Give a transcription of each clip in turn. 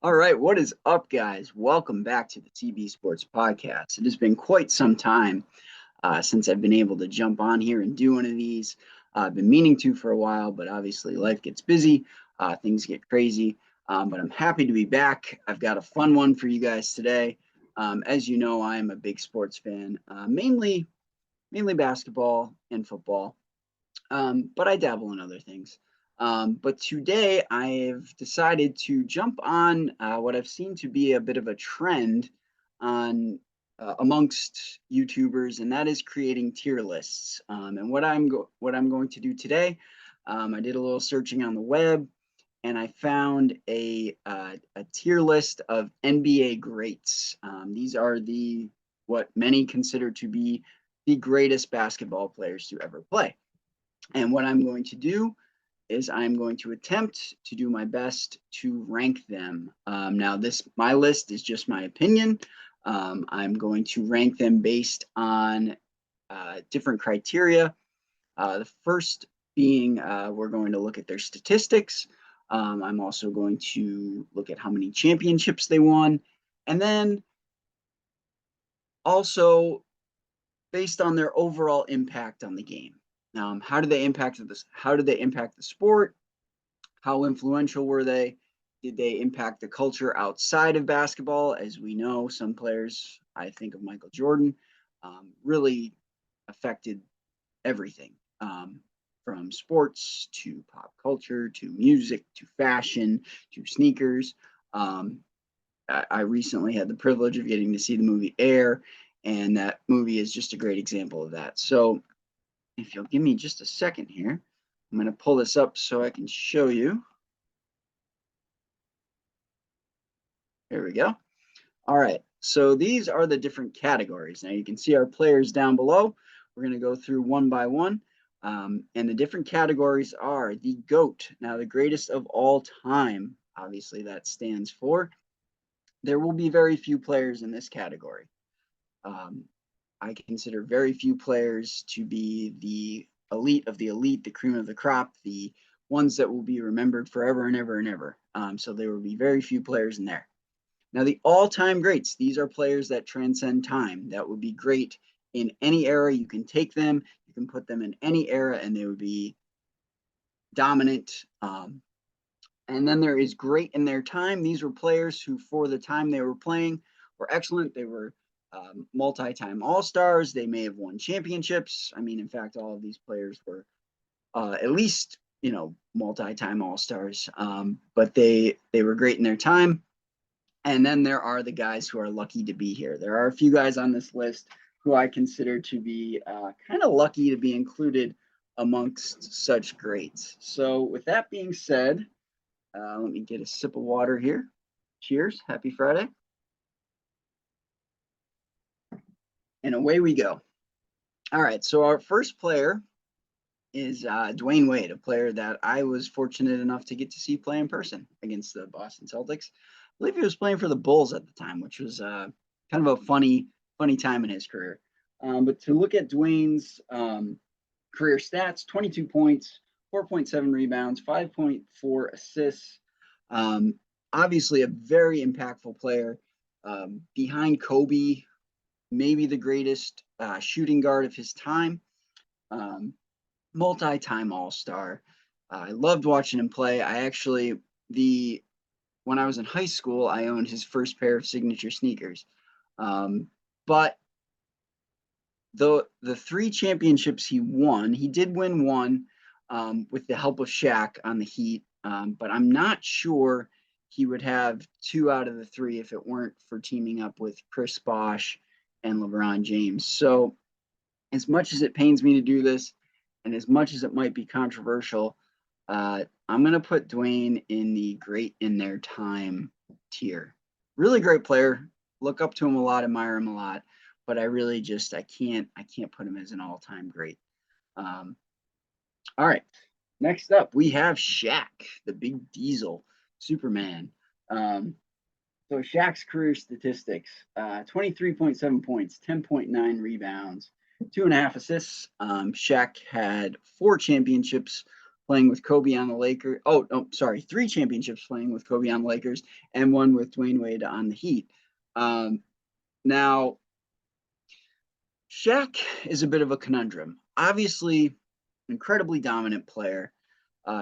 All right, what is up, guys? Welcome back to the CB Sports Podcast. It has been quite some time since I've been able to jump on here and do one of these. I've been meaning to for a while, but obviously life gets busy, things get crazy. But I'm happy to be back. I've got a fun one for you guys today. As you know, I'm a big sports fan, mainly basketball and football, but I dabble in other things. But today I've decided to jump on what I've seen to be a bit of a trend on amongst YouTubers, and that is creating tier lists. And what I'm going to do today, I did a little searching on the web, and I found a tier list of NBA greats. These are the what many consider to be the greatest basketball players to ever play. And what I'm going to do is I'm going to attempt to do my best to rank them. Now, my list is just my opinion. I'm going to rank them based on different criteria. The first being we're going to look at their statistics. I'm also going to look at how many championships they won, and then also based on their overall impact on the game. How did they impact this? How did they impact the sport? How influential were they? Did they impact the culture outside of basketball? As we know, some players, I think of Michael Jordan, really affected everything, from sports to pop culture to music to fashion to sneakers. Um, I recently had the privilege of getting to see the movie Air, and that movie is just a great example of that. So, if you'll give me just a second here, I'm going to pull this up so I can show you. Here we go. All right, so these are the different categories. Now you can see our players down below. We're going to go through one by one. And the different categories are the GOAT. Now, the greatest of all time, obviously, that stands for. There will be very few players in this category. Um, I consider very few players to be the elite, the cream of the crop, the ones that will be remembered forever and ever and ever. So there will be very few players in there. Now, the all-time greats, these are players that transcend time. That would be great in any era. You can take them, you can put them in any era, and they would be dominant. And then there is great in their time. These were players who, for the time they were playing, were excellent. They were multi-time all-stars. They may have won championships. I mean, in fact, all of these players were at least, multi-time all-stars. But they were great in their time. And then there are the guys who are lucky to be here. There are a few guys on this list who I consider to be kind of lucky to be included amongst such greats. So, with that being said, let me get a sip of water here. Cheers. Happy Friday. And away we go. All right. So, our first player is Dwayne Wade, a player that I was fortunate enough to get to see play in person against the Boston Celtics. I believe he was playing for the Bulls at the time, which was kind of a funny time in his career. But to look at Dwayne's career stats: 22 points, 4.7 rebounds, 5.4 assists. Um, Obviously, a very impactful player. Behind Kobe, maybe the greatest shooting guard of his time. Um, Multi-time All-Star. I loved watching him play. The when I was in high school, I owned his first pair of signature sneakers. But the three championships he won, he did win one with the help of Shaq on the Heat. But I'm not sure he would have two out of the three if it weren't for teaming up with Chris Bosh and LeBron James. So, as much as it pains me to do this, and as much as it might be controversial, I'm going to put Dwayne in the great in their time tier. Really great player. Look up to him a lot, admire him a lot, but I really just I can't put him as an all-time great. Um, all right. Next up, we have Shaq, the Big Diesel, Superman. So Shaq's career statistics: 23.7 points, 10.9 rebounds, 2.5 assists. Shaq had 4 championships playing with Kobe on the Lakers. Oh, no, sorry, 3 championships playing with Kobe on the Lakers and 1 with Dwayne Wade on the Heat. Now, Shaq is a bit of a conundrum. Obviously, incredibly dominant player.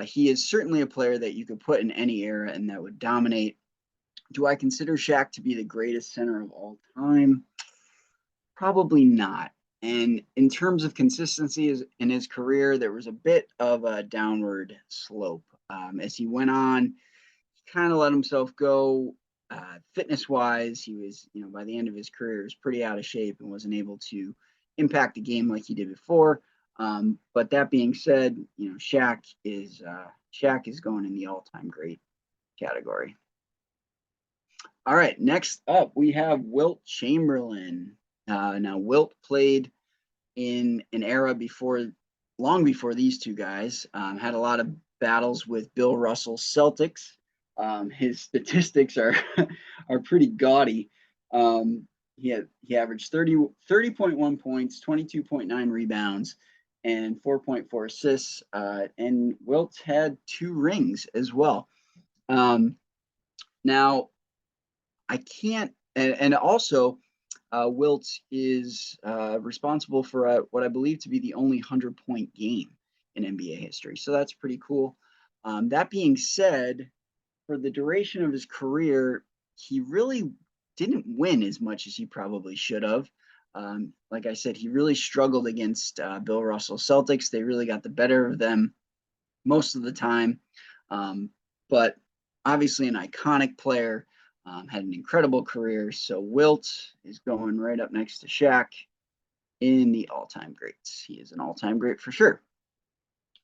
He is certainly a player that you could put in any era and that would dominate. Do I consider Shaq to be the greatest center of all time? Probably not. And in terms of consistency in his career, there was a bit of a downward slope. As he went on, he kind of let himself go. Fitness wise, he was, by the end of his career, was pretty out of shape and wasn't able to impact the game like he did before. But that being said, Shaq is going in the all-time great category. All right, next up we have Wilt Chamberlain. Now Wilt played in an era long before these two guys. Had a lot of battles with Bill Russell's Celtics. His statistics are are pretty gaudy. He averaged 30.1 points, 22.9 rebounds, and 4.4 assists. And Wilt had 2 rings as well. Now, I can't, and also Wilt is responsible for what I believe to be the only 100-point game in NBA history. So that's pretty cool. That being said, for the duration of his career, he really didn't win as much as he probably should have. Like I said, he really struggled against Bill Russell Celtics. They really got the better of them most of the time. But obviously an iconic player, had an incredible career. So Wilt is going right up next to Shaq in the all-time greats. He is an all-time great for sure.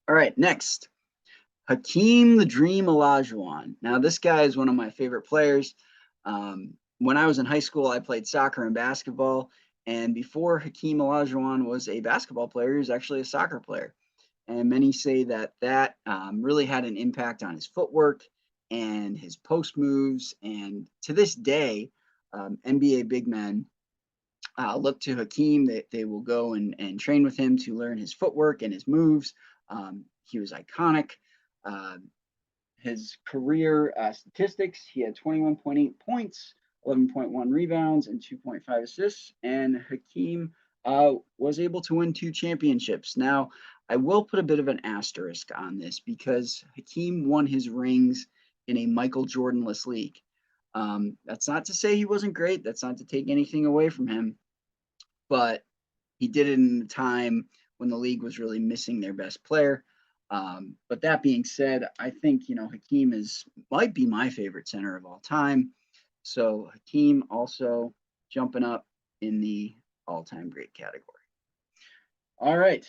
All right, next. Hakeem the Dream Olajuwon. Now, this guy is one of my favorite players. When I was in high school, I played soccer and basketball. And before Hakeem Olajuwon was a basketball player, he was actually a soccer player. And many say that really had an impact on his footwork and his post moves. And to this day, NBA big men look to Hakeem. They will go and train with him to learn his footwork and his moves. He was iconic. His career statistics, he had 21.8 points, 11.1 rebounds, and 2.5 assists. And Hakeem was able to win 2 championships. Now, I will put a bit of an asterisk on this because Hakeem won his rings in a Michael Jordan-less league. That's not to say he wasn't great. That's not to take anything away from him. But he did it in a time when the league was really missing their best player. But that being said, I think, Hakeem might be my favorite center of all time. So Hakeem also jumping up in the all-time great category. All right,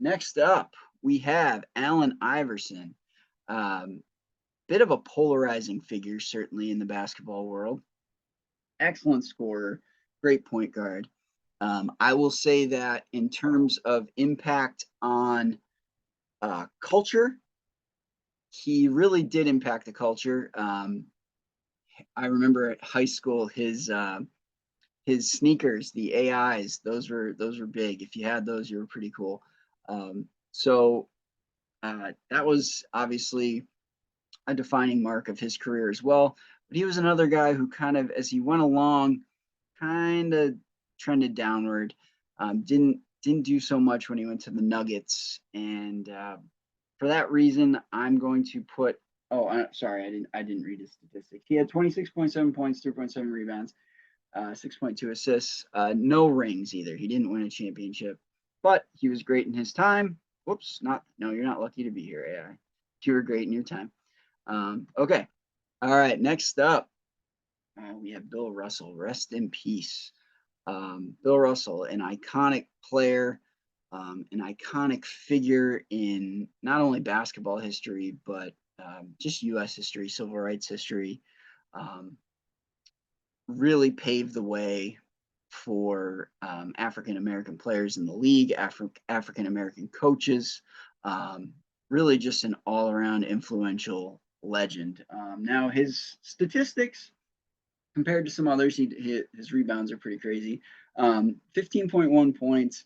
next up, we have Allen Iverson. Bit of a polarizing figure, certainly in the basketball world. Excellent scorer, great point guard. I will say that in terms of impact on culture, he really did impact the culture. I remember at high school, his sneakers, the AIs, those were big. If you had those, you were pretty cool. So that was obviously a defining mark of his career as well. But he was another guy who kind of, as he went along, kind of trended downward. Didn't do so much when he went to the Nuggets, and for that reason, I'm going to put. Oh, sorry, I didn't read his statistics. He had 26.7 points, 3.7 rebounds, 6.2 assists. No rings either. He didn't win a championship, but he was great in his time. Whoops, you're not lucky to be here, AI. You were great in your time. Okay, all right. Next up, we have Bill Russell. Rest in peace. Bill Russell, an iconic player, an iconic figure in not only basketball history, but just U.S. history, civil rights history. Really paved the way for African American players in the league, African American coaches. Really just an all around influential legend. Now, his statistics, compared to some others, his rebounds are pretty crazy. 15.1 points,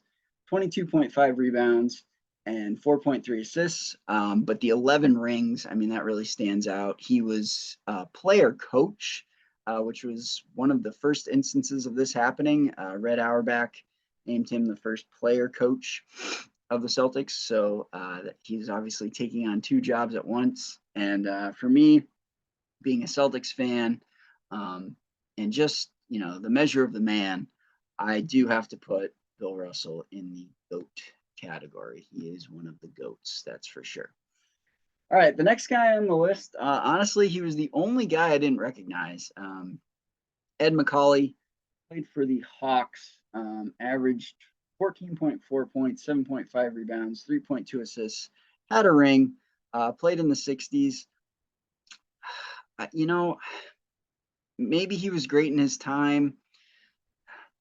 22.5 rebounds, and 4.3 assists. But the 11 rings, I mean, that really stands out. He was a player coach, which was one of the first instances of this happening. Red Auerbach named him the first player coach of the Celtics. So he's obviously taking on two jobs at once. And for me, being a Celtics fan, and just, the measure of the man, I do have to put Bill Russell in the GOAT category. He is one of the GOATs, that's for sure. All right, the next guy on the list, honestly, he was the only guy I didn't recognize. Ed McCauley played for the Hawks, averaged 14.4 points, 7.5 rebounds, 3.2 assists, had a ring, played in the 60s. Maybe he was great in his time.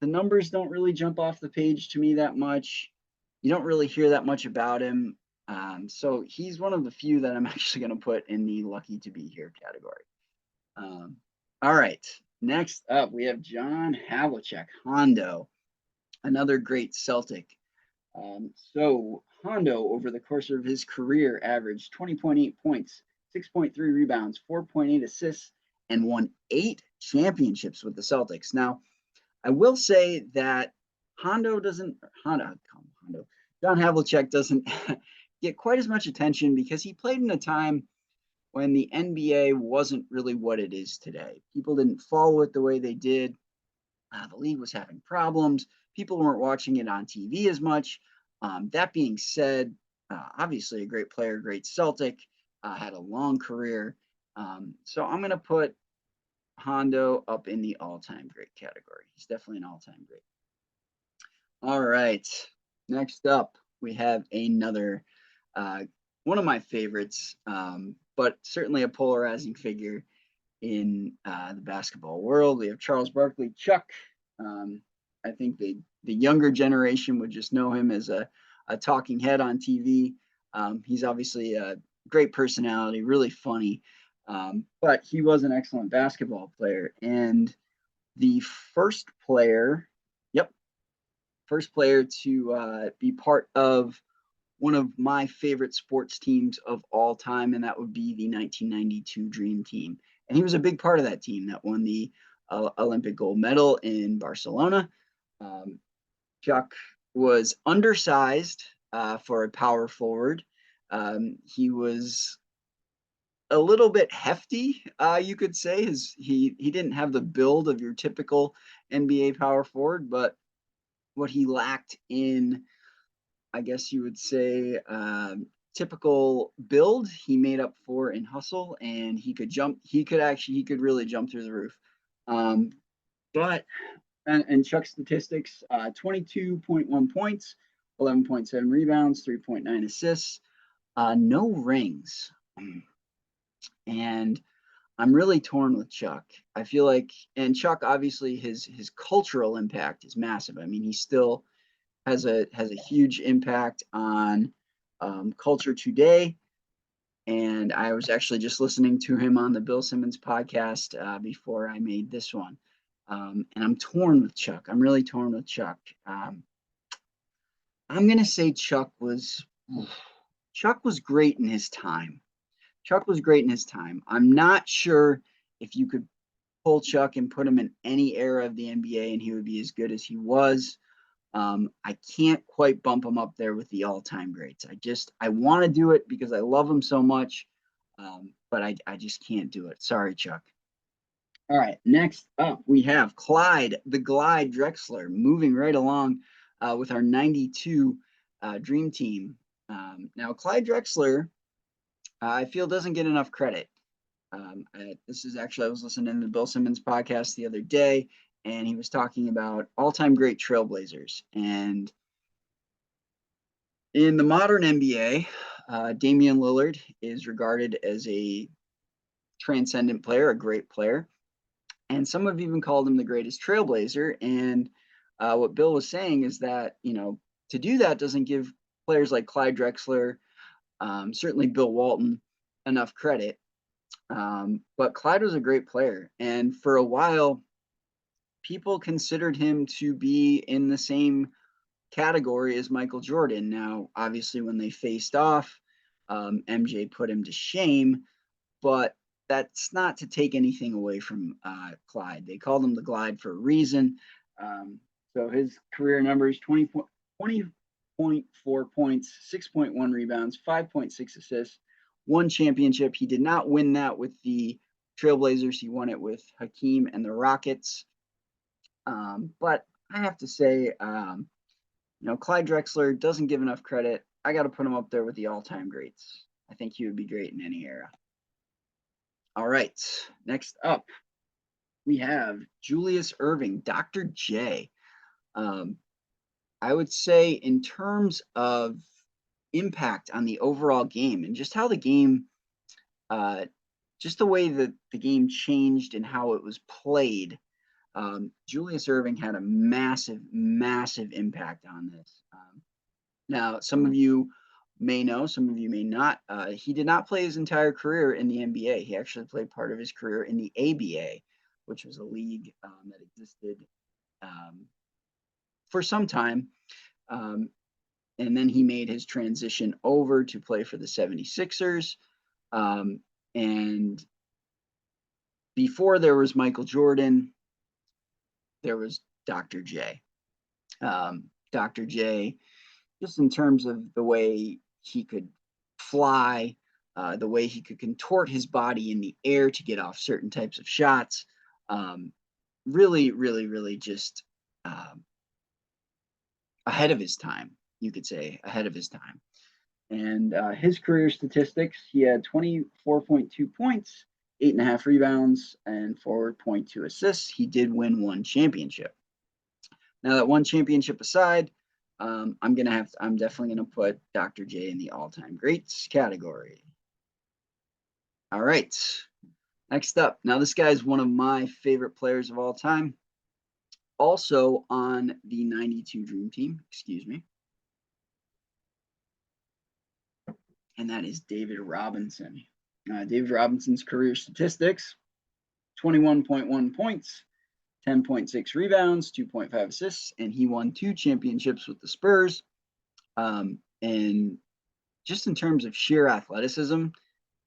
The numbers don't really jump off the page to me that much. You don't really hear that much about him. So he's one of the few that I'm actually going to put in the lucky to be here category. All right. Next up, we have John Havlicek, Hondo, another great Celtic. So Hondo, over the course of his career, averaged 20.8 points, 6.3 rebounds, 4.8 assists, and won 8 championships with the Celtics. Now, I will say that John Havlicek doesn't get quite as much attention because he played in a time when the NBA wasn't really what it is today. People didn't follow it the way they did. The league was having problems. People weren't watching it on TV as much. That being said, obviously a great player, great Celtic, had a long career. So I'm going to put Hondo up in the all-time great category. He's definitely an all-time great. All right. Next up, we have another one of my favorites, but certainly a polarizing figure in the basketball world. We have Charles Barkley, Chuck. I think the younger generation would just know him as a talking head on TV. He's obviously a great personality, really funny, but he was an excellent basketball player. And the first player to be part of one of my favorite sports teams of all time, and that would be the 1992 Dream Team. And he was a big part of that team that won the Olympic gold medal in Barcelona. Chuck was undersized for a power forward. He was a little bit hefty, you could say. He didn't have the build of your typical NBA power forward, but what he lacked in, I guess you would say, typical build, he made up for in hustle, and he could jump. He could really jump through the roof. But Chuck's statistics: 22.1 points, 11.7 rebounds, 3.9 assists, no rings, and I'm really torn with Chuck. I feel like, and Chuck, obviously, his cultural impact is massive. I mean, he still has a huge impact on culture today. And I was actually just listening to him on the Bill Simmons podcast before I made this one. And I'm torn with Chuck. I'm really torn with Chuck. I'm going to say Chuck was great in his time. Chuck was great in his time. I'm not sure if you could pull Chuck and put him in any era of the NBA and he would be as good as he was. I can't quite bump him up there with the all-time greats. I want to do it because I love him so much, but I just can't do it. Sorry, Chuck. All right, next up we have Clyde the Glide Drexler, moving right along with our 92 Dream Team. Now, Clyde Drexler, I feel, doesn't get enough credit. I was listening to Bill Simmons podcast the other day, and he was talking about all-time great trailblazers. And in the modern NBA, Damian Lillard is regarded as a transcendent player, a great player. And some have even called him the greatest trailblazer. And what Bill was saying is that, to do that doesn't give players like Clyde Drexler, certainly Bill Walton, enough credit. But Clyde was a great player. And for a while, people considered him to be in the same category is Michael Jordan. Now, obviously, when they faced off, MJ put him to shame, but that's not to take anything away from Clyde. They called him the Glide for a reason. So his career numbers 20.4 points, 6.1 rebounds, 5.6 assists, one championship. He did not win that with the Trailblazers. He won it with Hakeem and the Rockets. But I have to say, Clyde Drexler doesn't give enough credit. I got to put him up there with the all-time greats. I think he would be great in any era. All right, next up, we have Julius Erving, Dr. J. I would say in terms of impact on the overall game and just how the game, just the way that the game changed and how it was played, Julius Erving had a massive, massive impact on this. Now, some of you may know, some of you may not. He did not play his entire career in the NBA. He actually played part of his career in the ABA, which was a league that existed for some time. And then he made his transition over to play for the 76ers. And before there was Michael Jordan, there was Dr. J. Dr. J, just in terms of the way he could fly, the way he could contort his body in the air to get off certain types of shots. Really, really, really just ahead of his time, you could say, ahead of his time. And his career statistics, he had 24.2 points, 8.5 rebounds, and 4.2 assists. He did win one championship. Now, that one championship aside, I'm definitely gonna put Dr. J in the all-time greats category. All right, next up. Now, this guy is one of my favorite players of all time. Also on the 92 Dream Team, excuse me. And that is David Robinson. David Robinson's career statistics, 21.1 points, 10.6 rebounds, 2.5 assists, and he won 2 championships with the Spurs. And just in terms of sheer athleticism,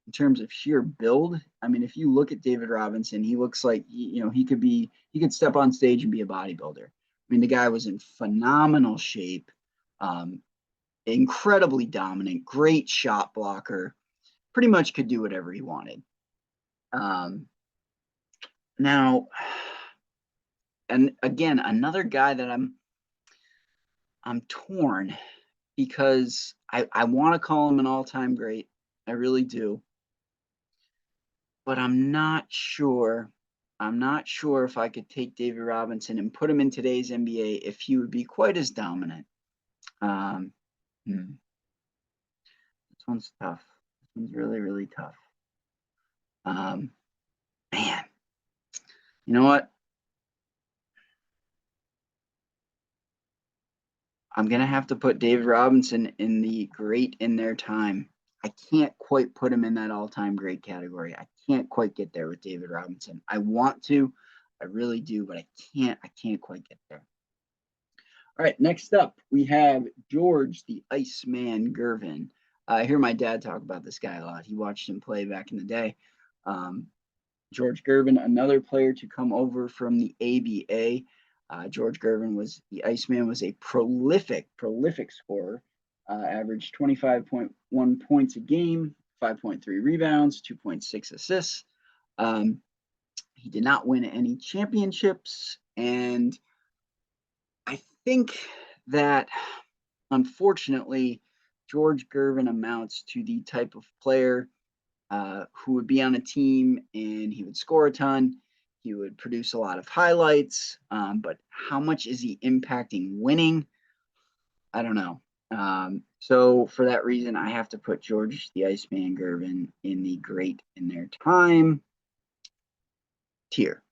in terms of sheer build, I mean, if you look at David Robinson, he looks like, he could step on stage and be a bodybuilder. I mean, the guy was in phenomenal shape, incredibly dominant, great shot blocker, pretty much could do whatever he wanted. Now, and again, another guy that I'm torn because I want to call him an all-time great. I really do. But I'm not sure. I'm not sure if I could take David Robinson and put him in today's NBA if he would be quite as dominant. This one's tough. This one's really, really tough. Man, you know what? I'm going to have to put David Robinson in the great in their time. I can't quite put him in that all-time great category. I can't quite get there with David Robinson. I want to, I really do, but I can't quite get there. All right, next up, we have George the Iceman Gervin. I hear my dad talk about this guy a lot. He watched him play back in the day. George Gervin, another player to come over from the ABA. George Gervin the Iceman was a prolific scorer. Averaged 25.1 points a game, 5.3 rebounds, 2.6 assists. He did not win any championships, and I think that, unfortunately, George Gervin amounts to the type of player who would be on a team and he would score a ton. He would produce a lot of highlights, but how much is he impacting winning? I don't know. So for that reason, I have to put George the Iceman Gervin in the great in their time tier.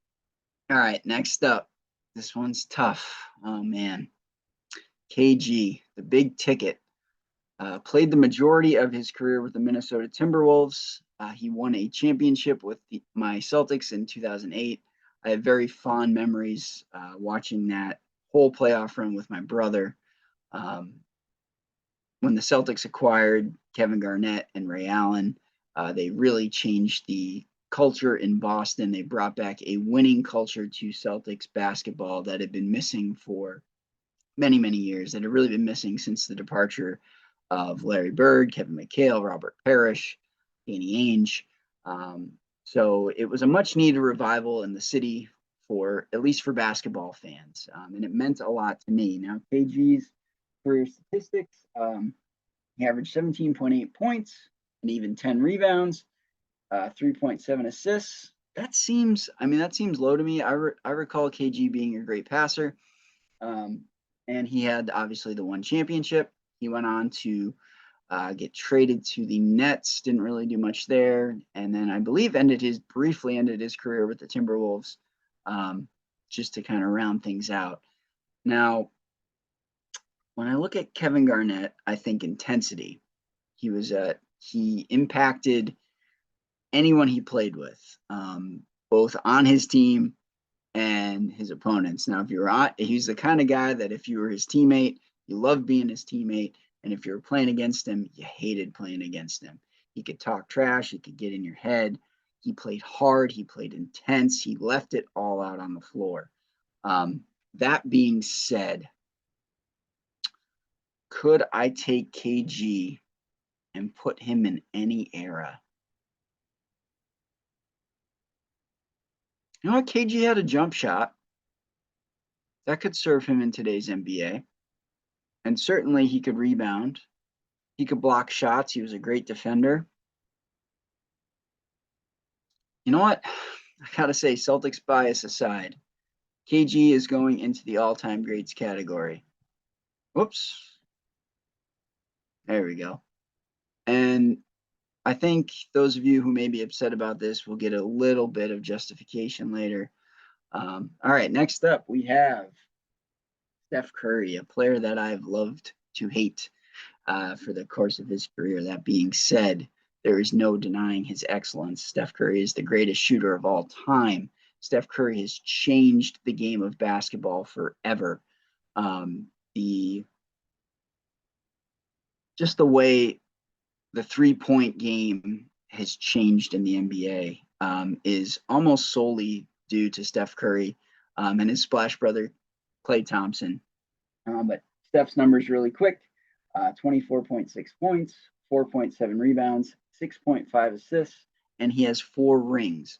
All right, next up. This one's tough. Oh, man. KG, the big ticket. Played the majority of his career with the Minnesota Timberwolves. He won a championship with my Celtics in 2008. I have very fond memories watching that whole playoff run with my brother. When the Celtics acquired Kevin Garnett and Ray Allen, they really changed the culture in Boston. They brought back a winning culture to Celtics basketball that had been missing for many, many years, that had really been missing since the departure of Larry Bird, Kevin McHale, Robert Parrish, Danny Ainge. So it was a much needed revival in the city for, at least for basketball fans. And it meant a lot to me. Now, KG's career statistics, he averaged 17.8 points and even 10 rebounds, 3.7 assists. That seems low to me. I recall KG being a great passer. And he had obviously the one championship. He went on to get traded to the Nets, didn't really do much there, and then I believe briefly ended his career with the Timberwolves, just to kind of round things out. Now, when I look at Kevin Garnett, I think intensity. He impacted anyone he played with, both on his team and his opponents. Now, he's the kind of guy that if you were his teammate, you loved being his teammate. And if you were playing against him, you hated playing against him. He could talk trash. He could get in your head. He played hard. He played intense. He left it all out on the floor. That being said, could I take KG and put him in any era? You know what? KG had a jump shot. That could serve him in today's NBA. And certainly he could rebound. He could block shots. He was a great defender. You know what? I got to say, Celtics bias aside, KG is going into the all-time greats category. Whoops. There we go. And I think those of you who may be upset about this will get a little bit of justification later. All right, next up we have Steph Curry, a player that I've loved to hate for the course of his career. That being said, there is no denying his excellence. Steph Curry is the greatest shooter of all time. Steph Curry has changed the game of basketball forever. Just the way the three-point game has changed in the NBA is almost solely due to Steph Curry and his splash brother, Klay Thompson. But Steph's numbers really quick: 24.6 points, 4.7 rebounds, 6.5 assists, and he has 4 rings.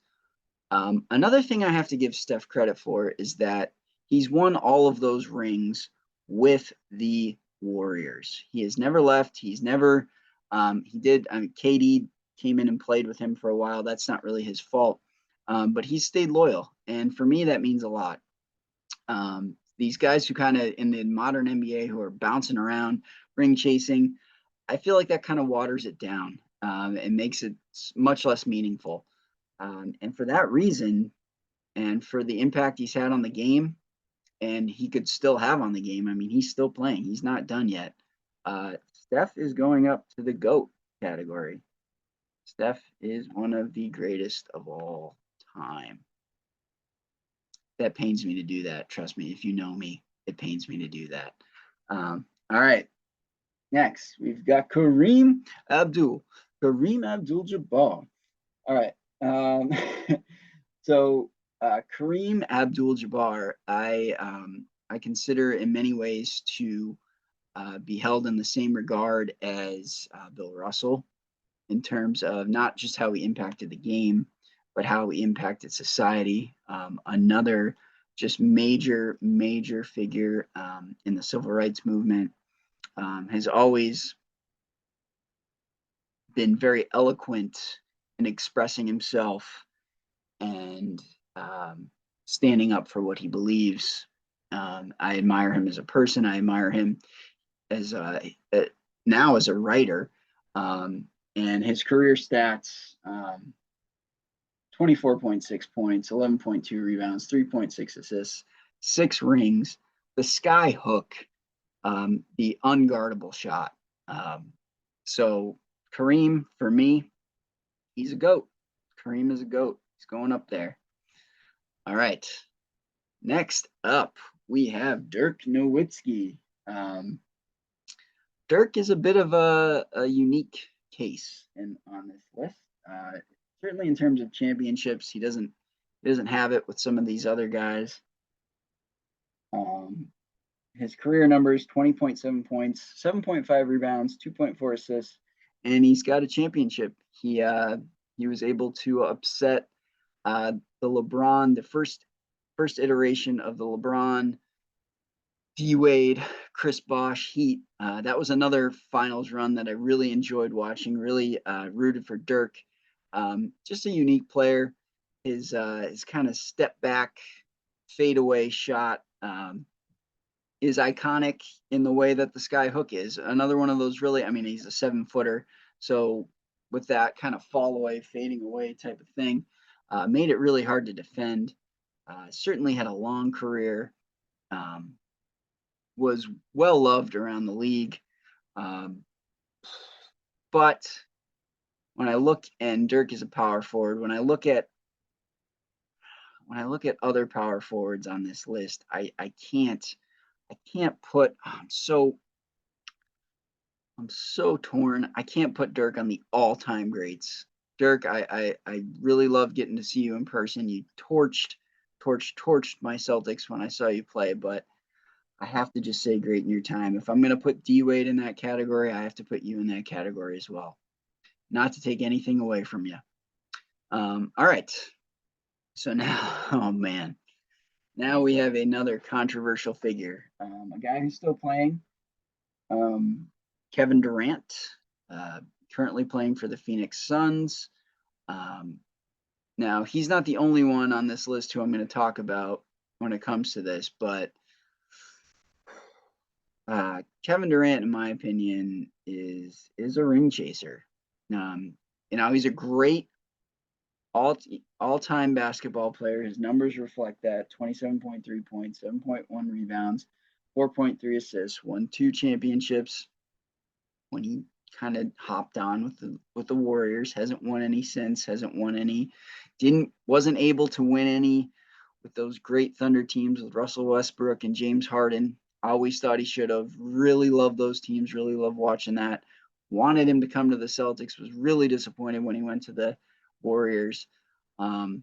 Another thing I have to give Steph credit for is that he's won all of those rings with the Warriors. He has never left. He's never, KD came in and played with him for a while. That's not really his fault, but he's stayed loyal. And for me, that means a lot. These guys who kind of in the modern NBA who are bouncing around, ring chasing, I feel like that kind of waters it down and makes it much less meaningful. And for that reason, and for the impact he's had on the game, and he could still have on the game, I mean, he's still playing. He's not done yet. Steph is going up to the GOAT category. Steph is one of the greatest of all time. That pains me to do that. Trust me, if you know me, it pains me to do that. All right. Next, we've got Kareem Abdul-Jabbar. All right. So Kareem Abdul-Jabbar, I consider in many ways to be held in the same regard as Bill Russell in terms of not just how he impacted the game, but how he impacted society. Another just major figure in the civil rights movement, has always been very eloquent in expressing himself and standing up for what he believes. I admire him as a person. I admire him as now as a writer. And his career stats: 24.6 points, 11.2 rebounds, 3.6 assists, 6 rings, the sky hook, the unguardable shot. So Kareem, for me, he's a GOAT. Kareem is a GOAT. He's going up there. All right. Next up, we have Dirk Nowitzki. Dirk is a bit of a unique case on this list. Certainly in terms of championships, he doesn't have it with some of these other guys. Um, his career numbers: 20.7 points, 7.5 rebounds, 2.4 assists, and he's got a championship. He was able to upset the LeBron, the first iteration of the LeBron, D Wade, Chris Bosh Heat. That was another finals run that I really enjoyed watching. Really rooted for Dirk. Just a unique player. His kind of step back, fadeaway shot is iconic in the way that the sky hook is. Another one of those really. I mean, he's a 7-footer, so with that kind of fall away, fading away type of thing, made it really hard to defend. Certainly had a long career. Um, was well loved around the league. Um, but when I look, and Dirk is a power forward, when I look at other power forwards on this list, I can't put. I'm so torn. I can't put Dirk on the all-time greats. Dirk, I really love getting to see you in person. You torched my Celtics when I saw you play, but I have to just say great in your time. If I'm going to put D Wade in that category, I have to put you in that category as well. Not to take anything away from you. All right. So now, oh man, now we have another controversial figure. A guy who's still playing, um, Kevin Durant, uh, currently playing for the Phoenix Suns. Um, Now, he's not the only one on this list who I'm going to talk about when it comes to this, but Kevin Durant, in my opinion, is a ring chaser. Um, he's a great all time basketball player. His numbers reflect that: 27.3 points, 7.1 rebounds, 4.3 assists, won 2 championships when he kind of hopped on with the Warriors. Hasn't won any since. Wasn't able to win any with those great Thunder teams with Russell Westbrook and James Harden. Always thought he should have. Really loved those teams. Really loved watching that. Wanted him to come to the Celtics. Was really disappointed when he went to the Warriors. Um,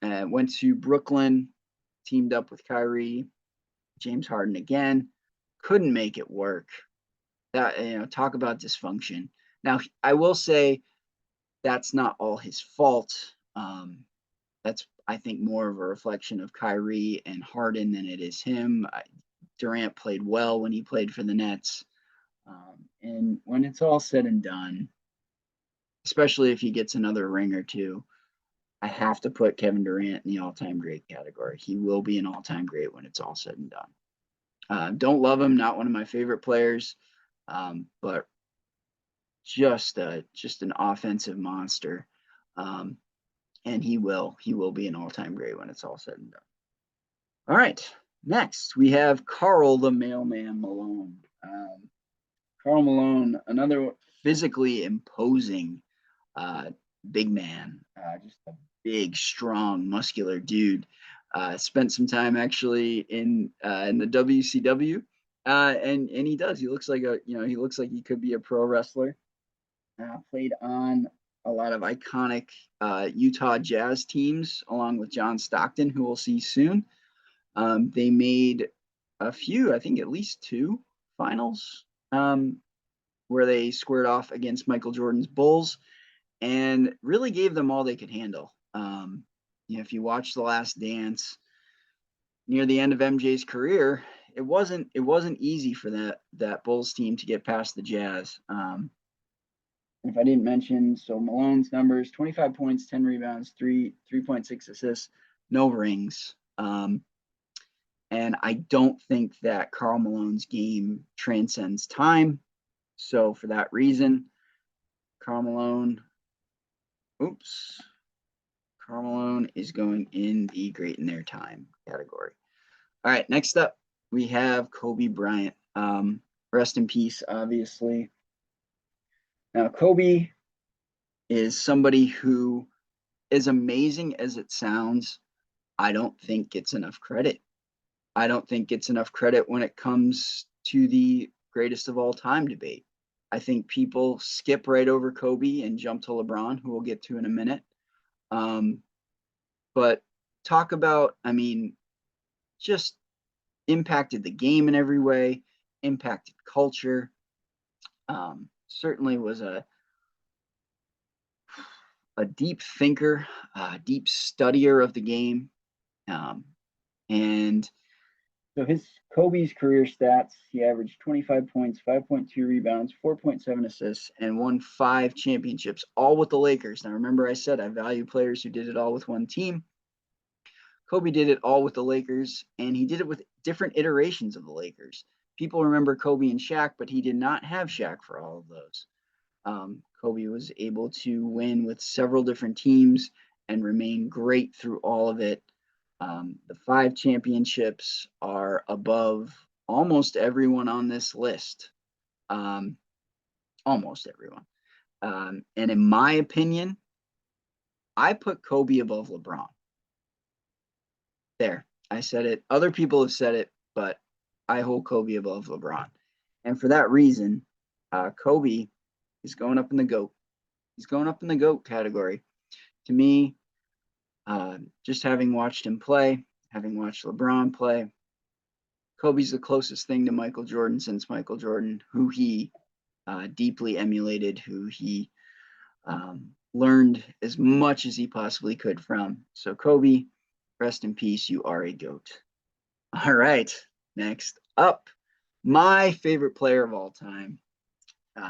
Went to Brooklyn, teamed up with Kyrie, James Harden again. Couldn't make it work. Talk about dysfunction. Now, I will say that's not all his fault. That's, I think, more of a reflection of Kyrie and Harden than it is him. Durant played well when he played for the Nets. And when it's all said and done, especially if he gets another ring or two, I have to put Kevin Durant in the all-time great category. He will be an all-time great when it's all said and done. Don't love him, not one of my favorite players, but just an offensive monster. And he will be an all-time great when it's all said and done. All right, next we have Karl the Mailman Malone. Karl Malone, another physically imposing big man, just a big, strong, muscular dude. Spent some time actually in the WCW, and he does. He looks like he could be a pro wrestler. Played on a lot of iconic Utah Jazz teams, along with John Stockton, who we'll see soon. They made a few, I think at least 2 finals, where they squared off against Michael Jordan's Bulls and really gave them all they could handle. If you watch The Last Dance, near the end of MJ's career, it wasn't easy for that Bulls team to get past the Jazz. If I didn't mention, so Malone's numbers: 25 points, 10 rebounds, 3.6 assists, no rings. And I don't think that Karl Malone's game transcends time. So for that reason, Karl Malone is going in the great in their time category. All right, next up, we have Kobe Bryant. Rest in peace, obviously. Now, Kobe is somebody who, as amazing as it sounds, I don't think gets enough credit. I don't think gets enough credit when it comes to the greatest of all time debate. I think people skip right over Kobe and jump to LeBron, who we'll get to in a minute. But talk about, I mean, just impacted the game in every way, impacted culture. Certainly was a deep thinker, deep studier of the game. And so Kobe's career stats, he averaged 25 points, 5.2 rebounds, 4.7 assists, and won 5 championships, all with the Lakers. Now, remember I said I value players who did it all with one team. Kobe did it all with the Lakers, and he did it with different iterations of the Lakers. People remember Kobe and Shaq, but he did not have Shaq for all of those. Kobe was able to win with several different teams and remain great through all of it. The 5 championships are above almost everyone on this list. Almost everyone. And in my opinion, I put Kobe above LeBron. There, I said it. Other people have said it, but I hold Kobe above LeBron. And for that reason, Kobe is going up in the GOAT. He's going up in the GOAT category. To me, just having watched him play, having watched LeBron play, Kobe's the closest thing to Michael Jordan since Michael Jordan, who he deeply emulated, who he learned as much as he possibly could from. So Kobe, rest in peace, you are a GOAT. All right, next up, my favorite player of all time,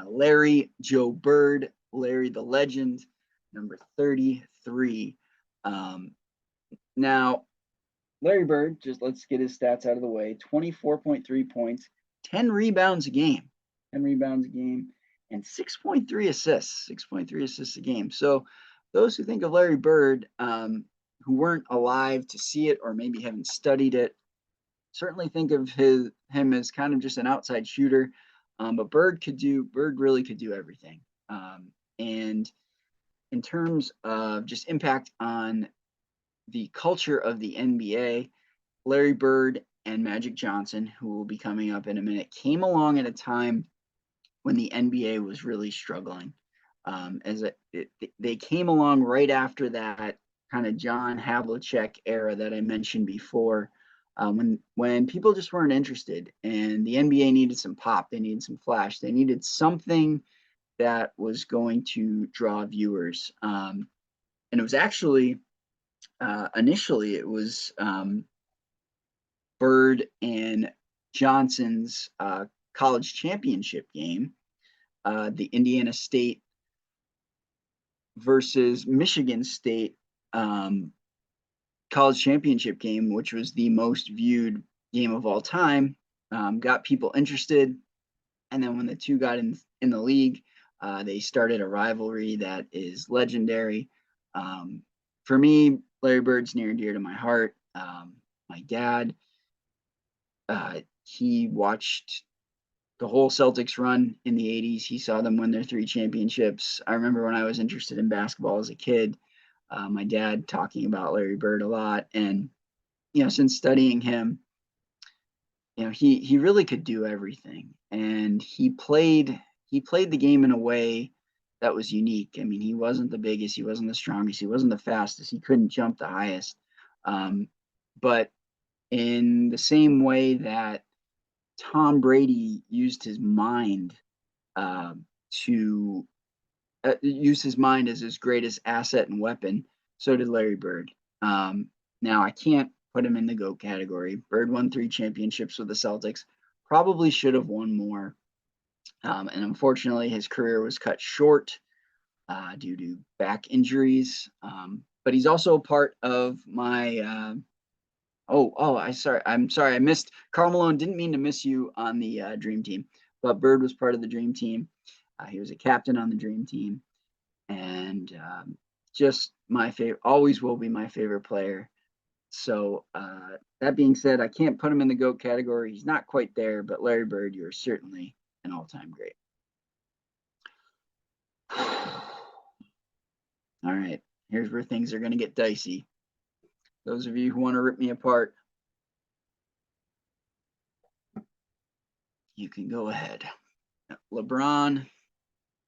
Larry Joe Bird, Larry the Legend, number 33. Now, Larry Bird, just let's get his stats out of the way. 24.3 points, 10 rebounds a game, 10 rebounds a game, and 6.3 assists, 6.3 assists a game. So those who think of Larry Bird, who weren't alive to see it or maybe haven't studied it, certainly think of him as kind of just an outside shooter. But Bird really could do everything. And in terms of just impact on the culture of the NBA, Larry Bird and Magic Johnson, who will be coming up in a minute, came along at a time when the NBA was really struggling. They came along right after that kind of John Havlicek era that I mentioned before, when people just weren't interested and the NBA needed some pop, they needed some flash, they needed something that was going to draw viewers. And it was actually initially it was Bird and Johnson's college championship game, the Indiana State versus Michigan State college championship game, which was the most viewed game of all time, got people interested. And then when the two got in the league, they started a rivalry that is legendary. For me, Larry Bird's near and dear to my heart. My dad, he watched the whole Celtics run in the 80s. He saw them win their 3 championships. I remember when I was interested in basketball as a kid, my dad talking about Larry Bird a lot. And, since studying him, he really could do everything. And he played the game in a way that was unique. I mean, he wasn't the biggest, he wasn't the strongest, he wasn't the fastest, he couldn't jump the highest. But in the same way that Tom Brady used his mind to use his mind as his greatest asset and weapon, so did Larry Bird. Now, I can't put him in the GOAT category. Bird won 3 championships with the Celtics, probably should have won more. And unfortunately, his career was cut short due to back injuries. But he's also part of my I'm sorry. I missed Karl Malone. Didn't mean to miss you on the Dream Team, but Bird was part of the Dream Team. He was a captain on the Dream Team, and just my favorite. Always will be my favorite player. So that being said, I can't put him in the GOAT category. He's not quite there, but Larry Bird, you're certainly an all-time great. All right, here's where things are going to get dicey. Those of you who want to rip me apart, you can go ahead. LeBron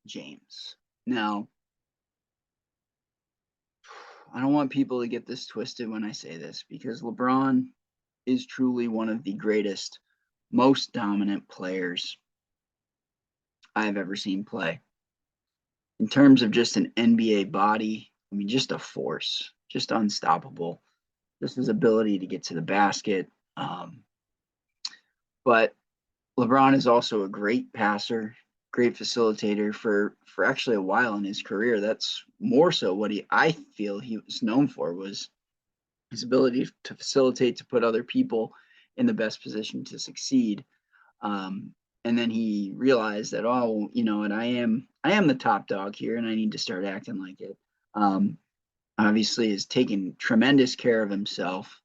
James. Now, I don't want people to get this twisted when I say this, because LeBron is truly one of the greatest, most dominant players I've ever seen play. In terms of just an NBA body, I mean, just a force, just unstoppable. Just his ability to get to the basket. But LeBron is also a great passer, great facilitator for actually a while in his career. That's more so what I feel he was known for, was his ability to facilitate, to put other people in the best position to succeed. And then he realized that, oh, you know, and I am the top dog here, and I need to start acting like it. Obviously, has taken tremendous care of himself.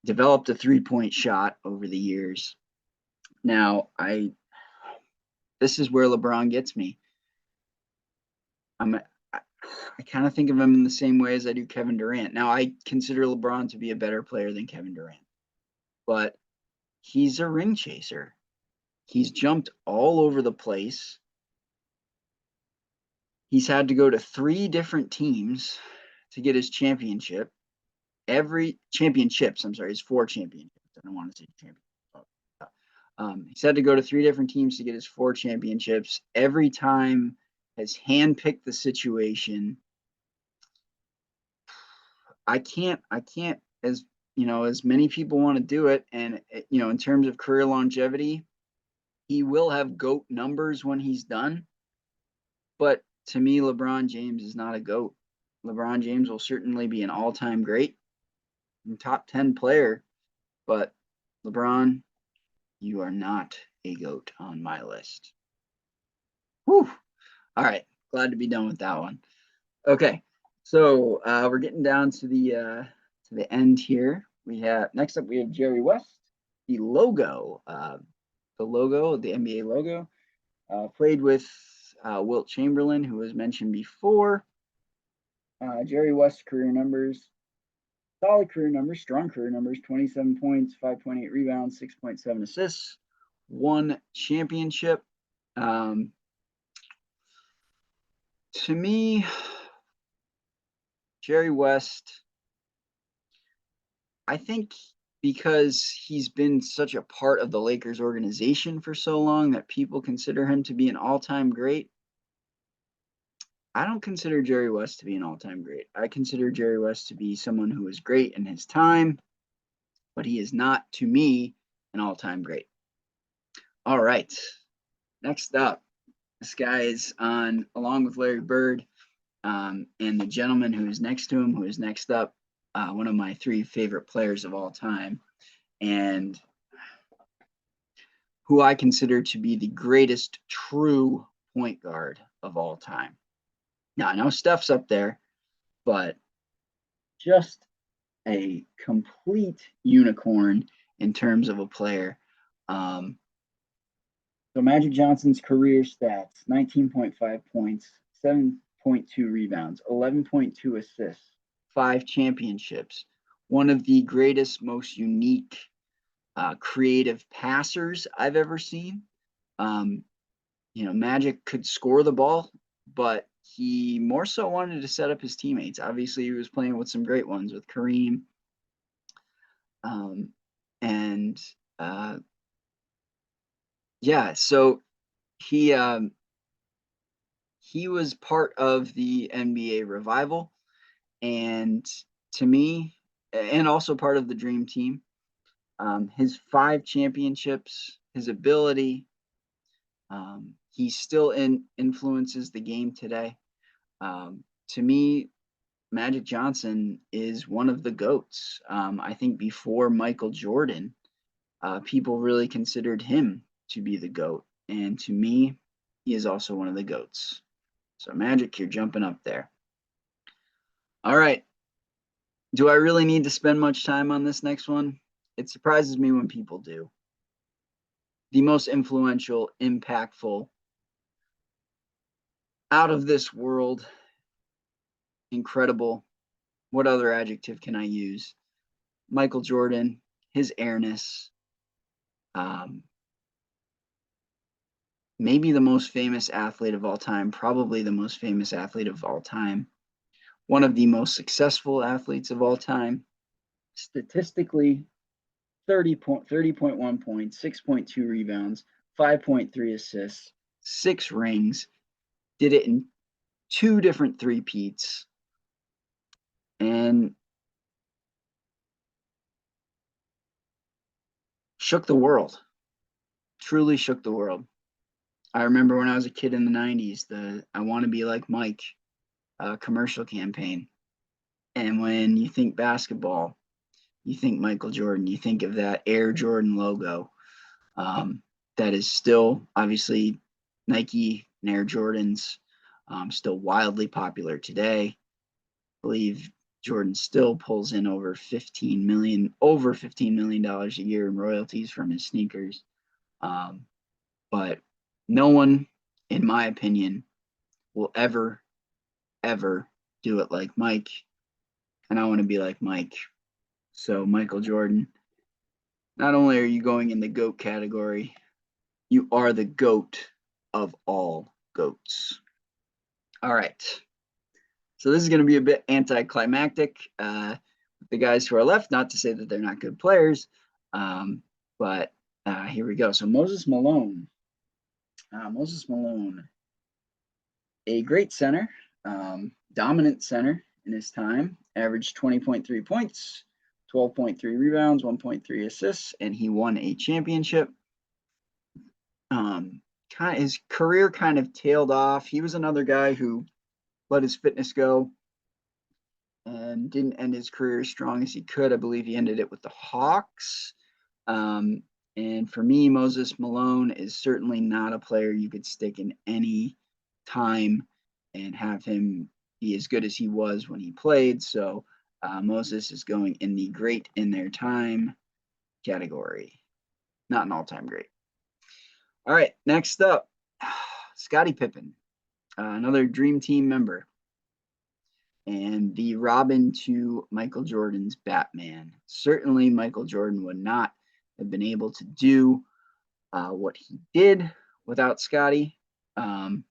Developed a 3-point shot over the years. Now, this is where LeBron gets me. I kind of think of him in the same way as I do Kevin Durant. Now, I consider LeBron to be a better player than Kevin Durant, but he's a ring chaser. He's jumped all over the place. He's had to go to 3 different teams to get his championship. His 4 championships. I don't want to say championship. He's had to go to 3 different teams to get his 4 championships. Every time has handpicked the situation. I can't, as you know, as many people want to do it. And, you know, in terms of career longevity, he will have GOAT numbers when he's done. But to me, LeBron James is not a GOAT. LeBron James will certainly be an all-time great and top 10 player. But LeBron, you are not a GOAT on my list. Whew. All right. Glad to be done with that one. Okay. So we're getting down to the end here. Next up we have Jerry West, the logo, the NBA logo. Played with Wilt Chamberlain, who was mentioned before. Jerry West's career numbers, solid career numbers, strong career numbers: 27 points, 5.8 rebounds, 6.7 assists, 1 championship. To me, Jerry West, I think because he's been such a part of the Lakers organization for so long that people consider him to be an all-time great. I don't consider Jerry West to be an all-time great. I consider Jerry West to be someone who was great in his time, but he is not, to me, an all-time great. All right. Next up, this guy is on, along with Larry Bird, and the gentleman who is next to him, who is next up, one of my 3 favorite players of all time, and who I consider to be the greatest true point guard of all time. Now, I know Steph's up there, but just a complete unicorn in terms of a player. So Magic Johnson's career stats: 19.5 points, 7.2 rebounds, 11.2 assists, 5 championships. One of the greatest, most unique, creative passers I've ever seen. You know, Magic could score the ball, but he more so wanted to set up his teammates. Obviously, he was playing with some great ones, with Kareem. Yeah, so he was part of the NBA revival, and to me, and also part of the Dream Team. His 5 championships, his ability, he still influences the game today. To me, Magic Johnson is one of the GOATs. I think before Michael Jordan, people really considered him to be the GOAT. And to me, he is also one of the GOATs. So Magic, you're jumping up there. All right. Do I really need to spend much time on this next one? It surprises me when people do. The most influential, impactful, out of this world, incredible. What other adjective can I use? Michael Jordan, his airness, Maybe the most famous athlete of all time, probably the most famous athlete of all time, one of the most successful athletes of all time, statistically 30.1 points, 6.2 rebounds, 5.3 assists, 6 rings, did it in 2 different three-peats, and shook the world. Truly shook the world. I remember when I was a kid in the 90s, the I Want to Be Like Mike commercial campaign. And when you think basketball, you think Michael Jordan, you think of that Air Jordan logo. That is still, obviously, Nike and Air Jordans, still wildly popular today. I believe Jordan still pulls in over $15 million a year in royalties from his sneakers. But no one, in my opinion, will ever do it like Mike. And I want to be like Mike. So, Michael Jordan, not only are you going in the GOAT category, you are the GOAT of all GOATs. All right. So this is going to be a bit anticlimactic with the guys who are left. Not to say that they're not good players, but here we go. So Moses Malone. A great center, dominant center in his time, averaged 20.3 points, 12.3 rebounds, 1.3 assists, and he won a championship. His career kind of tailed off. He was another guy who let his fitness go and didn't end his career as strong as he could. I believe he ended it with the Hawks. And for me, Moses Malone is certainly not a player you could stick in any time and have him be as good as he was when he played. So Moses is going in the great in their time category, not an all-time great. All right, next up, Scottie Pippen, another Dream Team member, and the Robin to Michael Jordan's Batman. Certainly, Michael Jordan would not have been able to do what he did without Scottie. And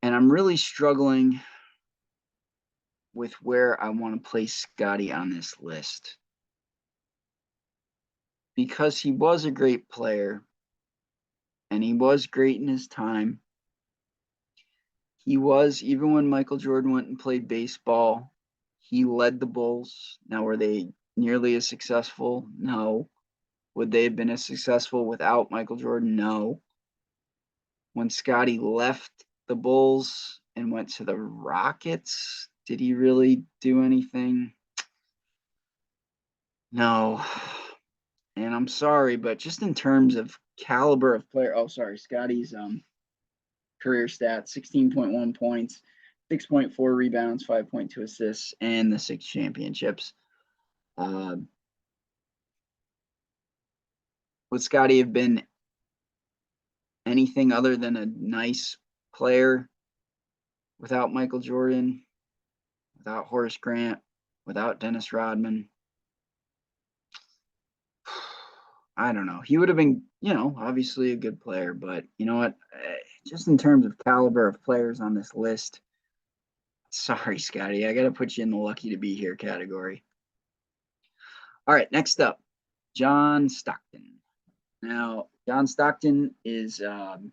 I'm really struggling with where I want to place Scottie on this list, because he was a great player and he was great in his time. He was, even when Michael Jordan went and played baseball, he led the Bulls. Now, were they nearly as successful? No. Would they have been as successful without Michael Jordan? No. When Scottie left the Bulls and went to the Rockets, did he really do anything? No. And I'm sorry, but just in terms of caliber of player, Scottie's career stats: 16.1 points, 6.4 rebounds, 5.2 assists, and the 6 championships. Would Scottie have been anything other than a nice player without Michael Jordan, without Horace Grant, without Dennis Rodman? I don't know. He would have been, obviously a good player, but you know what? Just in terms of caliber of players on this list, sorry, Scottie, I got to put you in the lucky to be here category. All right, next up, John Stockton. Now, John Stockton is kind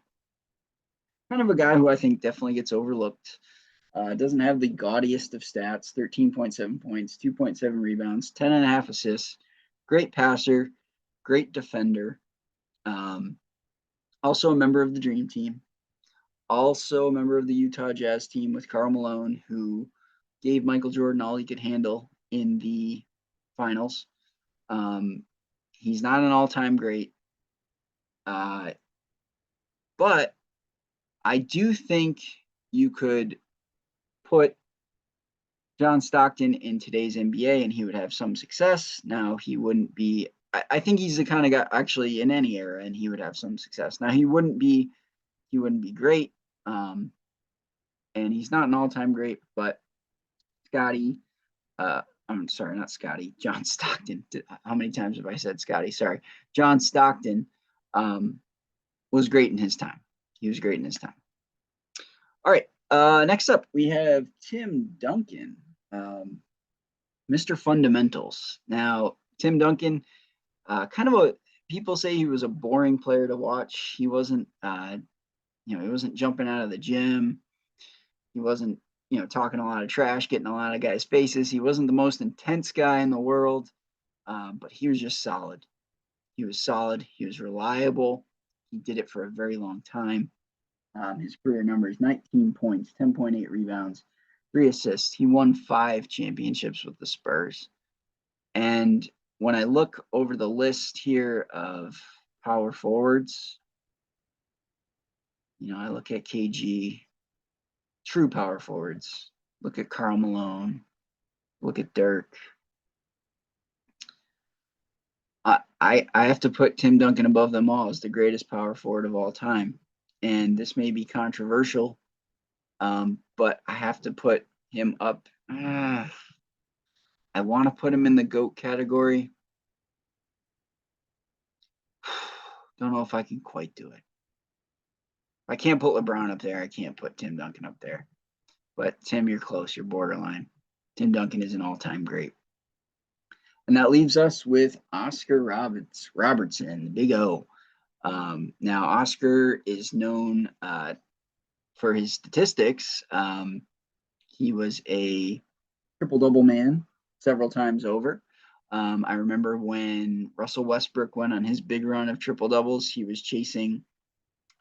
of a guy who I think definitely gets overlooked. Doesn't have the gaudiest of stats: 13.7 points, 2.7 rebounds, 10.5 assists. Great passer, great defender. Also a member of the Dream Team. Also a member of the Utah Jazz team with Karl Malone, who gave Michael Jordan all he could handle in the finals. He's not an all-time great. But I do think you could put John Stockton in today's NBA and he would have some success. Now, he wouldn't be, I think he's the kind of guy actually in any era, and he would have some success. Now, he wouldn't be great. And he's not an all-time great, but Scottie I'm sorry, not Scotty, John Stockton. How many times have I said Scotty? Sorry. John Stockton was great in his time. He was great in his time. All right. Next up, we have Tim Duncan, Mr. Fundamentals. Now, Tim Duncan, people say he was a boring player to watch. He wasn't, he wasn't jumping out of the gym. He wasn't, talking a lot of trash, getting a lot of guys' faces. He wasn't the most intense guy in the world, but he was just solid. He was solid. He was reliable. He did it for a very long time. His career numbers: 19 points, 10.8 rebounds, 3 assists. He won 5 championships with the Spurs. And when I look over the list here of power forwards, I look at KG, true power forwards. Look at Karl Malone. Look at Dirk. I have to put Tim Duncan above them all as the greatest power forward of all time. And this may be controversial, but I have to put him up. I want to put him in the GOAT category. Don't know if I can quite do it. If I can't put LeBron up there, I can't put Tim Duncan up there. But Tim, you're close. You're borderline. Tim Duncan is an all-time great. And that leaves us with Oscar Robertson, the Big O. Now, Oscar is known for his statistics. He was a triple-double man several times over. I remember when Russell Westbrook went on his big run of triple-doubles, he was chasing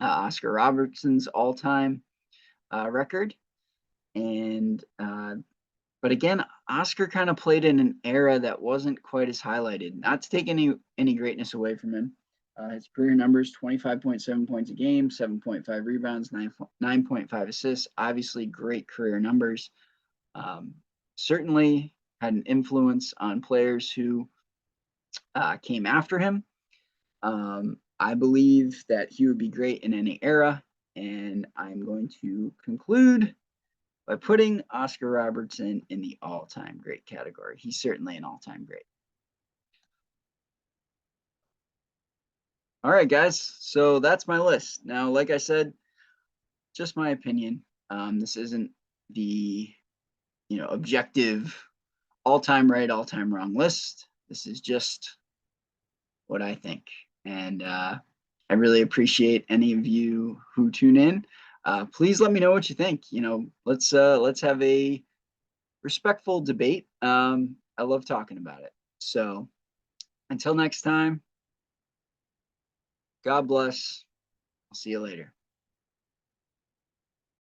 Oscar Robertson's all-time record. And but again, Oscar kind of played in an era that wasn't quite as highlighted. Not to take any greatness away from him. His career numbers: 25.7 points a game, 7.5 rebounds, 9.5 assists. Obviously, great career numbers. Certainly had an influence on players who came after him. I believe that he would be great in any era, and I'm going to conclude by putting Oscar Robertson in the all-time great category. He's certainly an all-time great. All right, guys. So that's my list. Now, like I said, just my opinion. This isn't the, objective all-time right, all-time wrong list. This is just what I think. And I really appreciate any of you who tune in. Please let me know what you think. Let's have a respectful debate. I love talking about it. So until next time, God bless. I'll see you later.